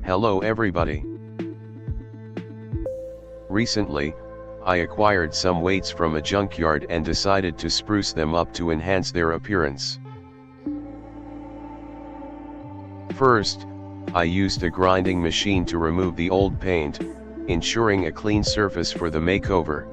Hello everybody. Recently, I acquired some weights from a junkyard and decided to spruce them up to enhance their appearance. First, I used a grinding machine to remove the old paint, ensuring a clean surface for the makeover.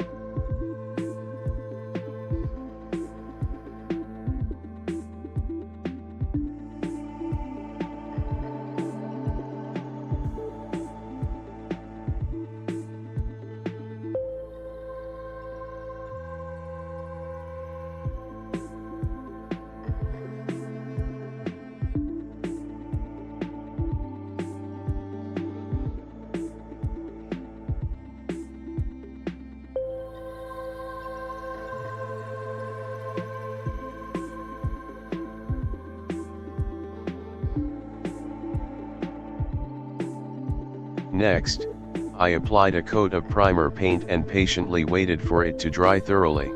Next, I applied a coat of primer paint and patiently waited for it to dry thoroughly.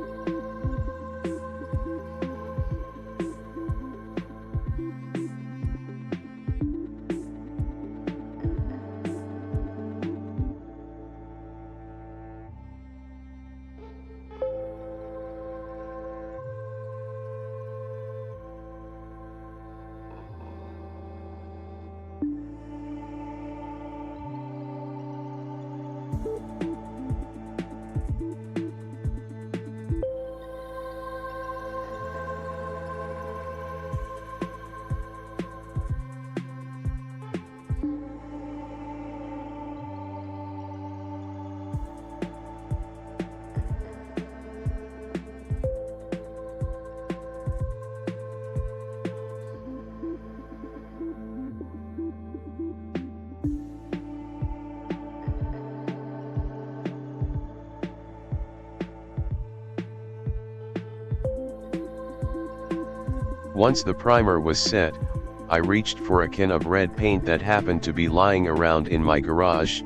Once the primer was set, I reached for a can of red paint that happened to be lying around in my garage.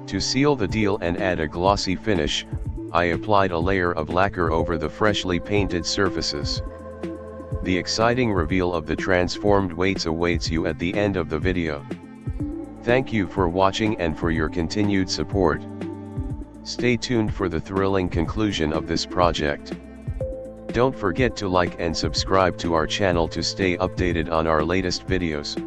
To seal the deal and add a glossy finish, I applied a layer of lacquer over the freshly painted surfaces. The exciting reveal of the transformed weights awaits you at the end of the video. Thank you for watching and for your continued support. Stay tuned for the thrilling conclusion of this project. Don't forget to like and subscribe to our channel to stay updated on our latest videos.